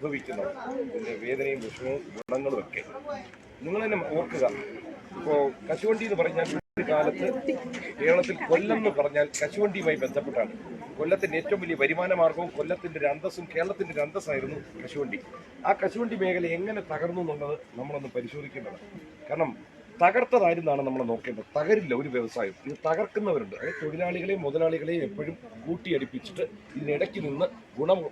അനുഭവിക്കുന്നത് ഇതിൻ്റെ വേദനയും വിഷമവും ഗുണങ്ങളും ഒക്കെ നിങ്ങൾ തന്നെ ഓർക്കുക. ഇപ്പോൾ കശുവണ്ടി എന്ന് പറഞ്ഞാൽ ഒരു കാലത്ത് കേരളത്തിൽ കൊല്ലം എന്ന് പറഞ്ഞാൽ കശുവണ്ടിയുമായി ബന്ധപ്പെട്ടാണ്. കൊല്ലത്തിൻ്റെ ഏറ്റവും വലിയ വരുമാന മാർഗവും കൊല്ലത്തിൻ്റെ ഒരു അന്തസ്സും കേരളത്തിൻ്റെ ഒരു അന്തസ്സായിരുന്നു കശുവണ്ടി. ആ കശുവണ്ടി മേഖല എങ്ങനെ തകർന്നു എന്നുള്ളത് നമ്മളൊന്ന് പരിശോധിക്കേണ്ടതാണ്. കാരണം തകർത്തതായിരുന്നാണ് നമ്മൾ നോക്കേണ്ടത്. തകരില്ല ഒരു വ്യവസായം. ഇത് തകർക്കുന്നവരുണ്ട്. അതായത് തൊഴിലാളികളെയും മുതലാളികളെയും എപ്പോഴും കൂട്ടിയടിപ്പിച്ചിട്ട് ഇതിനിടയ്ക്ക് നിന്ന്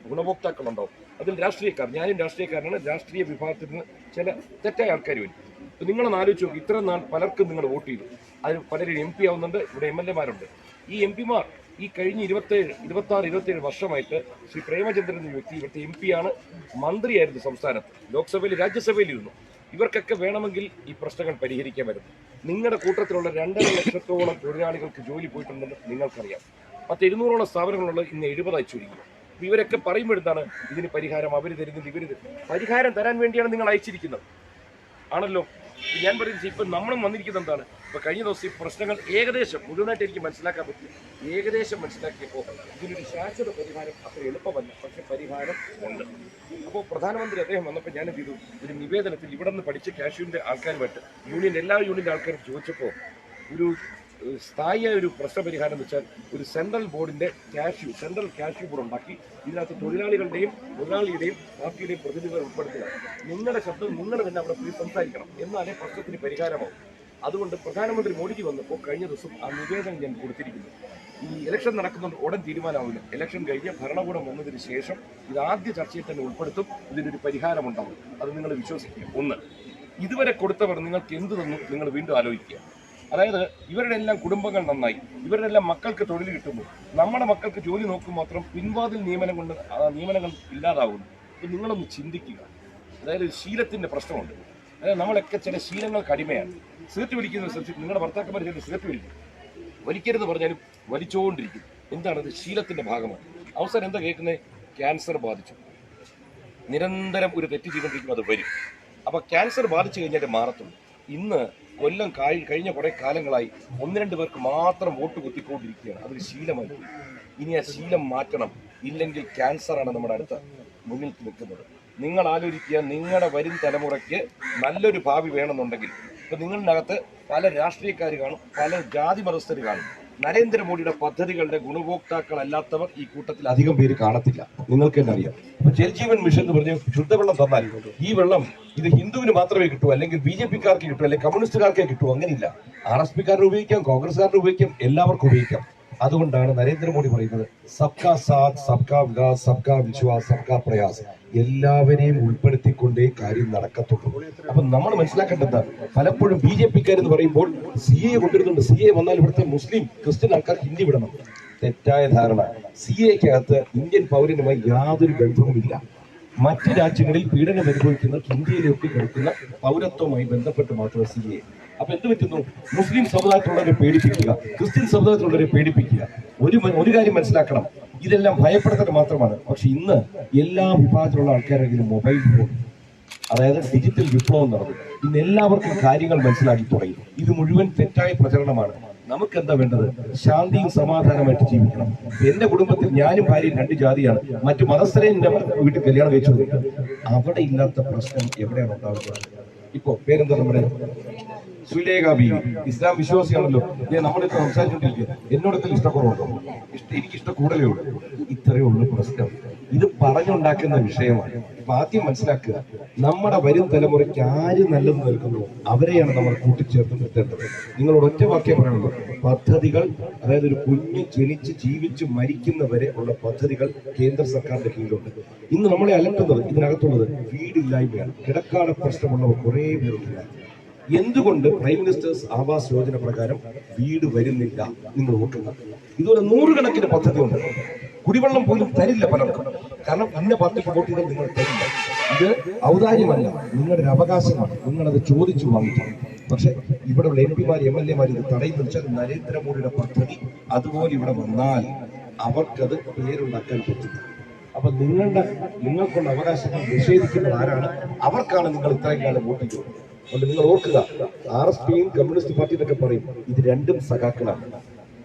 ഗുണഭോക്താക്കളുണ്ടാവും. അതിൽ രാഷ്ട്രീയക്കാർ, ഞാനും രാഷ്ട്രീയക്കാരനാണ്. രാഷ്ട്രീയ വിഭാഗത്തിൽ നിന്ന് ചില തെറ്റായ ആൾക്കാർ വരും. ഇപ്പം നിങ്ങളൊന്ന് ആലോചിച്ച് നോക്കി, ഇത്ര നാൾ പലർക്കും നിങ്ങൾ വോട്ട് ചെയ്തു. അതിൽ പലരും MP ആവുന്നുണ്ട്. ഇവിടെ MLA മാരുണ്ട്. ഈ MP മാർ ഈ കഴിഞ്ഞ 26-27 വർഷമായിട്ട് ശ്രീ പ്രേമചന്ദ്രൻ എന്ന വ്യക്തി ഇവിടുത്തെ MP ആണ്, മന്ത്രിയായിരുന്നു സംസ്ഥാനത്ത്, ലോക്സഭയിൽ രാജ്യസഭയിലിരുന്നു. ഇവർക്കൊക്കെ വേണമെങ്കിൽ ഈ പ്രശ്നങ്ങൾ പരിഹരിക്കാൻ വരുന്നു. നിങ്ങളുടെ കൂട്ടത്തിലുള്ള 2.5 ലക്ഷത്തോളം തൊഴിലാളികൾക്ക് ജോലി പോയിട്ടുണ്ടെന്ന് നിങ്ങൾക്കറിയാം. 200ഓളം സ്ഥാപനങ്ങളുള്ള ഇന്ന് 70 ചുരുങ്ങി. ഇവരൊക്കെ പറയുമ്പോഴെന്താണ് ഇതിന് പരിഹാരം അവർ തരുന്നത്? ഇവർ പരിഹാരം തരാൻ വേണ്ടിയാണ് നിങ്ങൾ അയച്ചിരിക്കുന്നത് ആണല്ലോ. ഞാൻ പറയുന്നത് ഇപ്പം നമ്മളും വന്നിരിക്കുന്നത് എന്താണ്? ഇപ്പോൾ കഴിഞ്ഞ ദിവസം ഈ പ്രശ്നങ്ങൾ ഏകദേശം മുഴുവനായിട്ട് എനിക്ക് മനസ്സിലാക്കാൻ പറ്റും. ഏകദേശം മനസ്സിലാക്കിയപ്പോൾ ഇതിനൊരു ശാശ്വത പരിഹാരം അത്ര എളുപ്പമല്ല, പക്ഷെ പരിഹാരം ഉണ്ട്. അപ്പോൾ പ്രധാനമന്ത്രി അദ്ദേഹം വന്നപ്പോൾ ഞാൻ എന്ത് ചെയ്തു, ഒരു നിവേദനത്തിൽ ഇവിടെ നിന്ന് പഠിച്ച കാഷ്യൂവിൻ്റെ ആൾക്കാരുമായിട്ട് എല്ലാ യൂണിയൻ്റെ ആൾക്കാരും ചോദിച്ചപ്പോൾ ഒരു സ്ഥായിയായ ഒരു പ്രശ്നപരിഹാരം എന്ന് വെച്ചാൽ ഒരു സെൻട്രൽ കാഷ്യൂ ബോർഡ് ഉണ്ടാക്കി ഇതിനകത്ത് തൊഴിലാളികളുടെയും മുതലാളിയുടെയും പാർട്ടിയുടെയും പ്രതിനിധികൾ ഉൾപ്പെടുത്തുക. നിങ്ങളുടെ ശബ്ദം നിങ്ങൾ തന്നെ അവിടെ പോയി സംസാരിക്കണം, എന്നാലേ പ്രശ്നത്തിന് പരിഹാരമാവും. അതുകൊണ്ട് പ്രധാനമന്ത്രി മോഡിജി വന്നപ്പോൾ കഴിഞ്ഞ ദിവസം ആ നിവേദനം ഞാൻ കൊടുത്തിരിക്കുന്നു. ഈ ഇലക്ഷൻ നടക്കുന്നുണ്ട്, ഉടൻ തീരുമാനമാവില്ല. ഇലക്ഷൻ കഴിഞ്ഞ് ഭരണകൂടം വന്നതിന് ശേഷം ഇത് ആദ്യ ചർച്ചയിൽ തന്നെ ഉൾപ്പെടുത്തും. ഇതിനൊരു പരിഹാരമുണ്ടാവും. അത് നിങ്ങൾ വിശ്വസിക്കുക. ഒന്ന്, ഇതുവരെ കൊടുത്തവർ നിങ്ങൾക്ക് എന്ത് തന്നു നിങ്ങൾ വീണ്ടും ആലോചിക്കുക. അതായത് ഇവരുടെ എല്ലാം കുടുംബങ്ങൾ നന്നായി, ഇവരുടെ എല്ലാം മക്കൾക്ക് തൊഴിൽ കിട്ടുന്നു. നമ്മുടെ മക്കൾക്ക് ജോലി നോക്കും മാത്രം പിൻവാതിൽ നിയമനങ്ങൾ ഇല്ലാതാവുന്നു. ഇത് നിങ്ങളൊന്ന് ചിന്തിക്കുക. അതായത് ശീലത്തിൻ്റെ പ്രശ്നമുണ്ട്. അതായത് നമ്മളൊക്കെ ചില ശീലങ്ങൾക്ക് അടിമയാണ്. സിഗരറ്റ് വലിക്കുന്ന ശ്രദ്ധിച്ചു. നിങ്ങളുടെ ഭർത്താക്കന്മാർ ചില സിഗരറ്റ് വലിക്കരുത് പറഞ്ഞാലും വലിച്ചുകൊണ്ടിരിക്കും. എന്താണത്? ശീലത്തിൻ്റെ ഭാഗമാണ്. അവസാനം എന്താ കേൾക്കുന്നത്? ക്യാൻസർ ബാധിച്ചു. നിരന്തരം ഒരു തെറ്റ് ചെയ്തുകൊണ്ടിരിക്കും, അത് വരും. അപ്പോൾ ക്യാൻസർ ബാധിച്ചു കഴിഞ്ഞാൽ മാറത്തുള്ളൂ. ഇന്ന് കൊല്ലം കഴിഞ്ഞ കുറേ കാലങ്ങളായി 1-2 പേർക്ക് മാത്രം വോട്ട് കുത്തിക്കൊണ്ടിരിക്കുകയാണ്. അതൊരു ശീലമായി. ഇനി ആ ശീലം മാറ്റണം. ഇല്ലെങ്കിൽ ക്യാൻസറാണ് നമ്മുടെ അടുത്ത മുന്നിൽ നിൽക്കുന്നത്. നിങ്ങൾ ആലോചിക്കുക, നിങ്ങളുടെ വരും തലമുറയ്ക്ക് നല്ലൊരു ഭാവി വേണമെന്നുണ്ടെങ്കിൽ ഇപ്പം നിങ്ങളുടെ അകത്ത് പല രാഷ്ട്രീയക്കാർ കാണും, പല ജാതി മതസ്ഥർ കാണും. നരേന്ദ്രമോദിയുടെ പദ്ധതികളുടെ ഗുണഭോക്താക്കളല്ലാത്തവർ ഈ കൂട്ടത്തിൽ അധികം പേര് കാണത്തില്ല. നിങ്ങൾക്ക് തന്നെ അറിയാം. ഇപ്പൊ ജൽജീവൻ മിഷൻ എന്ന് പറഞ്ഞ് ശുദ്ധവെള്ളം തന്നാൽ ഈ വെള്ളം ഇത് ഹിന്ദുവിന് മാത്രമേ കിട്ടൂ, അല്ലെങ്കിൽ BJP-ക്കാർക്ക് കിട്ടൂ, അല്ലെങ്കിൽ കമ്മ്യൂണിസ്റ്റുകാർക്കേ കിട്ടൂ. അങ്ങനെയില്ല. RSP-കാരന് ഉപയോഗിക്കാം, കോൺഗ്രസ്സുകാരന് ഉപയോഗിക്കാം, എല്ലാവർക്കും ഉപയോഗിക്കാം. അതുകൊണ്ടാണ് നരേന്ദ്രമോദി പറയുന്നത് സബ്കാ സാത്ത്, സബ്കാ വികാസ്, സബ്കാ വിശ്വാസ്, സബ്കാ പ്രയാസ്. എല്ലാവരെയും ഉൾപ്പെടുത്തിക്കൊണ്ടേ കാര്യം നടക്കത്തുള്ളൂ. അപ്പൊ നമ്മൾ മനസ്സിലാക്കേണ്ടത്, പലപ്പോഴും BJP-ക്കാരെന്ന് പറയുമ്പോൾ CA കൊണ്ടിരുന്നുണ്ട്. CA വന്നാൽ ഇവിടുത്തെ മുസ്ലിം ക്രിസ്ത്യൻ ആൾക്കാർ ഹിന്ദി വിടണം. തെറ്റായ ധാരണ. CA-ക്കകത്ത് ഇന്ത്യൻ പൗരനുമായി യാതൊരു ബന്ധവുമില്ല. മറ്റ് രാജ്യങ്ങളിൽ പീഡനം അനുഭവിക്കുന്ന ഇന്ത്യയിലേക്ക് കിടക്കുന്ന പൗരത്വവുമായി ബന്ധപ്പെട്ട് മാത്രമേ CA. അപ്പൊ എന്ത് പറ്റുന്നു? മുസ്ലിം സമുദായത്തിലുള്ളവരെ പേടിപ്പിക്കുക, ക്രിസ്ത്യൻ സമുദായത്തിലുള്ളവരെ പേടിപ്പിക്കുക. ഒരു കാര്യം മനസ്സിലാക്കണം, ഇതെല്ലാം ഭയപ്പെടുത്തൽ മാത്രമാണ്. പക്ഷെ ഇന്ന് എല്ലാ വിഭാഗത്തിലുള്ള ആൾക്കാരെങ്കിലും മൊബൈൽ ഫോൺ, അതായത് ഡിജിറ്റൽ വിപ്ലവം നടന്നു. ഇന്ന് എല്ലാവർക്കും കാര്യങ്ങൾ മനസ്സിലാക്കി തുടങ്ങി. ഇത് മുഴുവൻ തെറ്റായ പ്രചരണമാണ്. നമുക്ക് എന്താ വേണ്ടത്? ശാന്തിയും സമാധാനമായിട്ട് ജീവിക്കണം. എന്റെ കുടുംബത്തിൽ ഞാനും ഭാര്യയും 2 ജാതിയാണ്. മറ്റു മതസ്ഥരെ എന്റെ വീട്ടിൽ കല്യാണം കഴിച്ചു കൊടുക്കുക. അവിടെ ഇല്ലാത്ത പ്രശ്നം എവിടെയാണ് ഉണ്ടാവുന്നത്? ഇപ്പോ പേരെന്താ? നമ്മുടെ സുലേഖ ബീവി ഇസ്ലാം വിശ്വാസിയാണല്ലോ. നമ്മളിപ്പോ സംസാരിച്ചുകൊണ്ടിരിക്കുക. എന്നോടത്തിൽ ഇഷ്ടക്കുറവുണ്ടോ? എനിക്ക് ഇഷ്ടം കൂടുതലേ ഉള്ളൂ. ഇത്രയേ ഉള്ളൂ പ്രശ്നം. ഇത് പറഞ്ഞുണ്ടാക്കുന്ന വിഷയമാണ്. അപ്പൊ ആദ്യം മനസ്സിലാക്കുക, നമ്മുടെ വരും തലമുറയ്ക്ക് ആര് നല്ലത് നൽകുന്നു അവരെയാണ് നമ്മൾ കൂട്ടിച്ചേർത്ത് നിർത്തേണ്ടത്. നിങ്ങളോട് ഒറ്റ വാക്യം പറയാനുള്ളൂ. പദ്ധതികൾ, അതായത് ഒരു കുഞ്ഞ് ജനിച്ച് ജീവിച്ച് മരിക്കുന്നവരെ ഉള്ള പദ്ധതികൾ കേന്ദ്ര സർക്കാരിന്റെ കീഴിലുണ്ട്. ഇന്ന് നമ്മളെ അലട്ടുന്നത് ഇതിനകത്തുള്ളത് വീടില്ലായ്മയാണ്. കിടക്കാട പ്രശ്നമുള്ളവർ കുറേ പേരുണ്ട്. എന്തുകൊണ്ട് പ്രൈം മിനിസ്റ്റേഴ്സ് ആവാസ് യോജന പ്രകാരം വീട് വരുന്നില്ല? നിങ്ങൾ നോക്കുക. ഇതുപോലെ 100 കണക്കിന് പദ്ധതിയുണ്ട്. കുടിവെള്ളം പോലും തരില്ല പലർക്കും. കാരണം ഇന്ന പാർട്ടിക്ക് വോട്ട് ചെയ്താൽ നിങ്ങൾ തരില്ല. ഇത് ഔദാര്യമല്ല, നിങ്ങളുടെ ഒരു അവകാശമാണ്. നിങ്ങളത് ചോദിച്ചു വാങ്ങിക്കണം. പക്ഷെ ഇവിടെയുള്ള MP-മാർ MLA-മാർ ഇത് തടയുന്ന വെച്ചാൽ നരേന്ദ്രമോദിയുടെ പദ്ധതി അതുപോലെ ഇവിടെ വന്നാൽ അവർക്കത് പേരുണ്ടാക്കാൻ പറ്റില്ല. അപ്പൊ നിങ്ങൾക്കുള്ള അവകാശങ്ങൾ നിഷേധിക്കുന്നത് ആരാണ്? അവർക്കാണ് നിങ്ങൾ ഇത്രയും കാലം വോട്ട് ചെയ്തത്. അതുകൊണ്ട് നിങ്ങൾ ഓർക്കുക, RSP-യും കമ്മ്യൂണിസ്റ്റ് പാർട്ടി എന്നൊക്കെ പറയും, ഇത് രണ്ടും സഖാക്കളാണ്.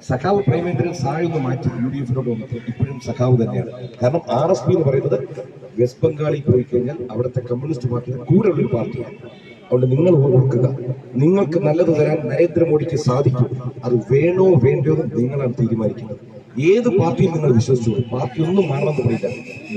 സഖാവ് പ്രേമേന്ദ്രൻ സായൊന്ന് മാറ്റി UDF-നോട് വന്നിട്ട് ഇപ്പോഴും സഖാവ് തന്നെയാണ്. കാരണം RSP എന്ന് പറയുന്നത് വെസ്റ്റ് ബംഗാളിൽ പോയി കഴിഞ്ഞാൽ അവിടുത്തെ കമ്മ്യൂണിസ്റ്റ് പാർട്ടിയുടെ കൂടെയുള്ള ഒരു പാർട്ടിയാണ്. അതുകൊണ്ട് നിങ്ങൾ ഓർക്കുക, നിങ്ങൾക്ക് നല്ലത് തരാൻ നരേന്ദ്രമോദിക്ക് സാധിക്കും. അത് വേണോ വേണ്ടോ നിങ്ങളാണ് തീരുമാനിക്കുന്നത്. ഏത് പാർട്ടിയിൽ നിങ്ങൾ വിശ്വസിച്ചു, പാർട്ടി ഒന്നും മാറണമെന്ന് പറയില്ല.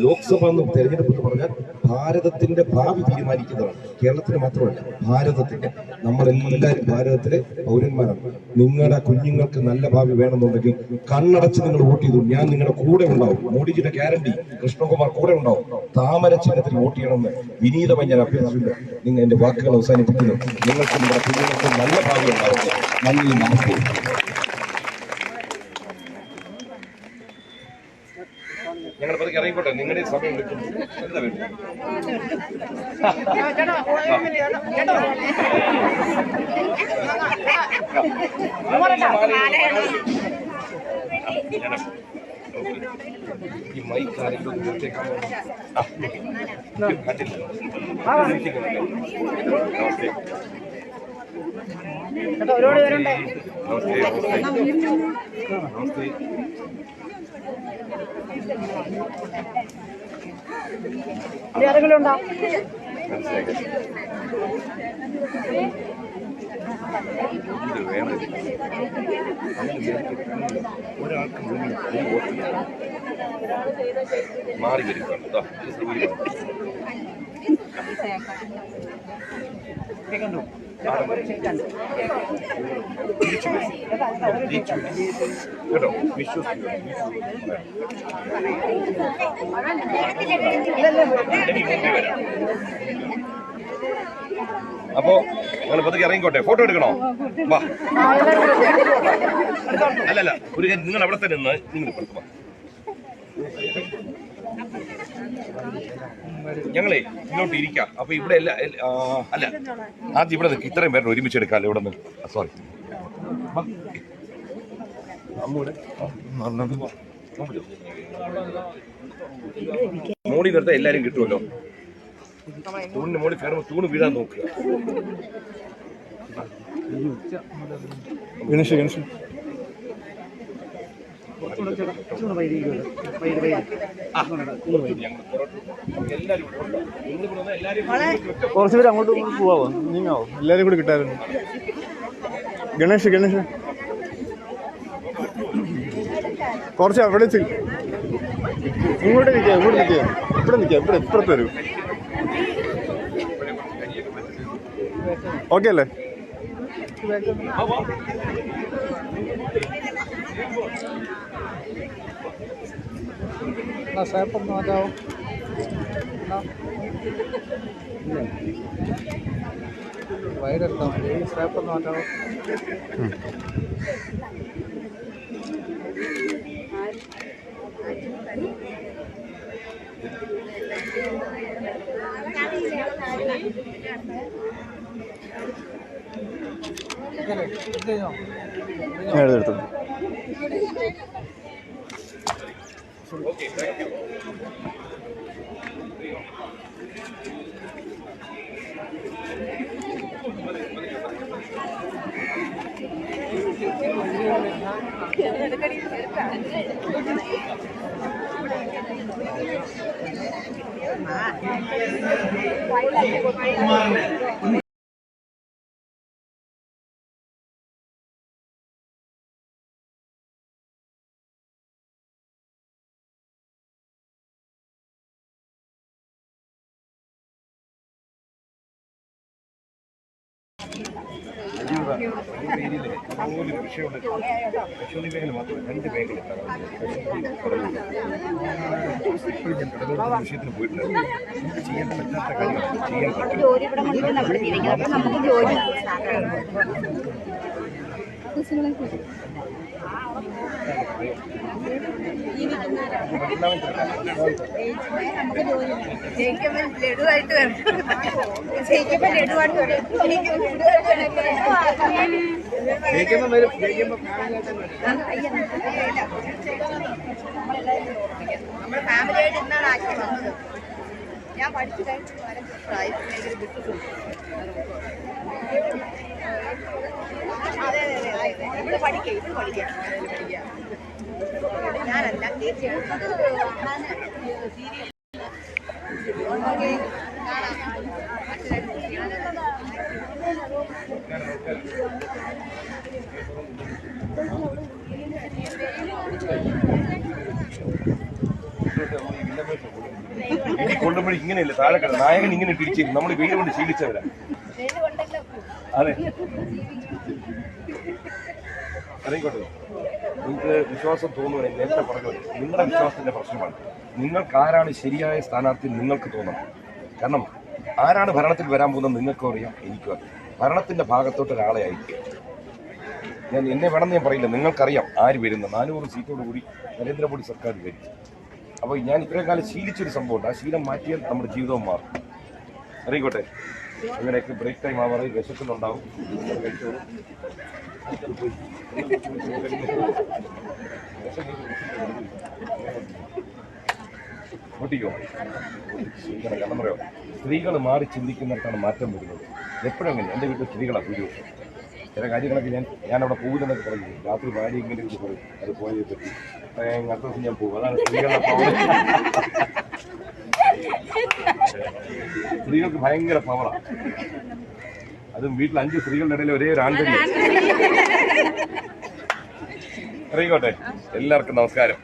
ലോക്സഭ തെരഞ്ഞെടുപ്പ് എന്ന് പറഞ്ഞാൽ ഭാരതത്തിന്റെ ഭാവി തീരുമാനിക്കുന്നതാണ്. കേരളത്തിന് മാത്രമല്ല, ഭാരതത്തിന്റെ. നമ്മളെല്ലാവരും ഭാരതത്തിലെ പൗരന്മാരാണ്. നിങ്ങളുടെ കുഞ്ഞുങ്ങൾക്ക് നല്ല ഭാവി വേണമെന്നുണ്ടെങ്കിൽ കണ്ണടച്ച് നിങ്ങൾ വോട്ട് ചെയ്തു. ഞാൻ നിങ്ങളുടെ കൂടെ ഉണ്ടാവും. മോഡിജിയുടെ ഗ്യാരണ്ടി, കൃഷ്ണകുമാർ കൂടെ ഉണ്ടാവും. താമര ചിഹ്നത്തിൽ വോട്ട് ചെയ്യണമെന്ന് വിനീതമായി ഞാൻ അഭ്യർത്ഥിച്ചിട്ടുണ്ട്. നിങ്ങൾ എന്റെ വാക്കുകൾ അവസാനിപ്പിക്കുന്നു. നിങ്ങൾക്ക് നിങ്ങളുടെ കുഞ്ഞുങ്ങൾക്ക് നല്ല ഭാവി ഉണ്ടാവും. നന്ദി, നമസ്തേ. ഞങ്ങൾ പതുക്കെ ഇറങ്ങിക്കോട്ടെ, നിങ്ങളുടെ സമയം കിട്ടും. എന്താ വേണ്ടത്? ഈ മൈക്ക് ആരെങ്കിലും നിർത്തേക്കാൻ കണ്ടില്ല. നമസ്തേ. നമസ്തേ. ആരെങ്കിലും ഉണ്ടോ? ഒരാൾക്ക് മാറി വരും. കേട്ടോ, വിശ്വസിക്കുക. അപ്പോ നിങ്ങൾ പതുക്കെ ഇറങ്ങിക്കോട്ടെ. ഫോട്ടോ എടുക്കണോ? വാ. അല്ലല്ല, ഒരു നിങ്ങൾ അവിടെ തന്നെ നിന്ന് നിങ്ങൾ പുറത്ത് വാ. ഞങ്ങളെ ഇങ്ങോട്ട് ഇരിക്കാം. അപ്പൊ ഇവിടെ അല്ല, ആദ്യം ഇവിടെ നിൽക്കും. ഇത്രയും പേരുടെ ഒരുമിച്ച് എടുക്കാമല്ലോ ഇവിടെ നിന്ന്. സോറി, മോളി നിർത്താൻ എല്ലാരും കിട്ടുമല്ലോ. തൂണിന് മോളി കയറുമ്പോൾ തൂണ് വീഴാൻ നോക്കുക. ഗണേഷ് ഗണേഷ് കുറച്ച് പേര് അങ്ങോട്ട് പോവാമോ? നീങ്ങാവോ? എല്ലാരും കൂടി കിട്ടാറുണ്ട്. ഗണേഷ് ഗണേഷ് കുറച്ച് അവിടെ ഇങ്ങോട്ട് നിൽക്കുക, ഇങ്ങോട്ട് നിൽക്കുക, ഇവിടെ നിൽക്കുക, ഇവിടെ ഇപ്പുറത്ത് വരും. ഓക്കെ അല്ലേ? സാപ്പൊന്ന് മാറ്റാവോ? വയറെടുത്താൽ മതി. സാപ്പൊന്ന് മാറ്റാവോ? ഞാൻ എടുത്തു. Okay, thank you. ഏരിയയിലെ ഇതുപോലൊരു വിഷയമുണ്ട്. കശുവണ്ടി മേഖല മാത്രമല്ല, 2 മേഖല വിഷയത്തിന് പോയിട്ടുണ്ട്. നമുക്ക് ചെയ്യാൻ പറ്റാത്ത കാര്യങ്ങൾ ചെയ്യാൻ പറ്റും. ലഡുവായിട്ട് വരും. നമ്മൾ ഫാമിലിയായിട്ട് ഇന്നാണ് ആക്കി വന്നത്. ഞാൻ പഠിച്ചു കഴിഞ്ഞു അതെ അതെ അതെ ഇവിടെ പഠിക്കാം, ഇത് പഠിക്കാം. ഞാനല്ല ചേച്ചി സീരിയൽ ഓക്കെ കൊണ്ടുമ്പോൾ ഇങ്ങനെയല്ല താഴെ കിടന്ന് നായകൻ ഇങ്ങനെ തിരിച്ചിരുന്നു. നമ്മൾ വെയിൽ കൊണ്ട് ശീലിച്ചവരാ. അതെ, അറിയിക്കോട്ടെ. നിങ്ങൾക്ക് വിശ്വാസം തോന്നുവാണെങ്കിൽ നേരത്തെ പറഞ്ഞു, നിങ്ങളുടെ വിശ്വാസത്തിന്റെ പ്രശ്നമാണ്. നിങ്ങൾക്ക് ആരാണ് ശരിയായ സ്ഥാനാർത്ഥി നിങ്ങൾക്ക് തോന്നണം. കാരണം ആരാണ് ഭരണത്തിൽ വരാൻ പോകുന്നത് നിങ്ങൾക്കും അറിയാം, എനിക്കും അറിയാം. ഭരണത്തിന്റെ ഭാഗത്തോട്ട് ഒരാളെ അയക്കുക. എന്നെ വേണമെന്ന് ഞാൻ പറയില്ല, നിങ്ങൾക്കറിയാം ആര് വരുന്നത്. 400 സീറ്റോടുകൂടി നരേന്ദ്രമോദി സർക്കാർ വരും. അപ്പോൾ ഞാൻ ഇത്രയും കാലം ശീലിച്ചൊരു സംഭവമുണ്ട്. ആ ശീലം മാറ്റിയാൽ നമ്മുടെ ജീവിതവും മാറും. അറിയിക്കോട്ടെ. അങ്ങനെയൊക്കെ ബ്രേക്ക് ടൈം ആവാതെ വിശക്കുന്നുണ്ടാവും. കഴിച്ചോളൂ. പൊട്ടിക്കോ. കാരണം പറയോ, സ്ത്രീകൾ മാറി ചിന്തിക്കുന്നിടത്താണ് മാറ്റം വരുന്നത്. എപ്പോഴും അങ്ങനെ. എൻ്റെ വീട്ടിൽ സ്ത്രീകളാണ് ഭൂരിപക്ഷം. ചില കാര്യങ്ങളൊക്കെ ഞാനവിടെ പോകുന്നതൊക്കെ പറയും. രാത്രി ഭാര്യ ഇങ്ങനെ ഇത് പറയും, അത് പോയതിനെ പറ്റി അടുത്ത ദിവസം ഞാൻ പോകും. അതാണ് സ്ത്രീകളുടെ പവർ. സ്ത്രീകൾക്ക് ഭയങ്കര പവറാണ്. അതും വീട്ടിൽ 5 സ്ത്രീകളുടെ ഇടയിൽ ഒരേ ഒരു ആൺതരി. അറിയിക്കോട്ടെ. എല്ലാവർക്കും നമസ്കാരം.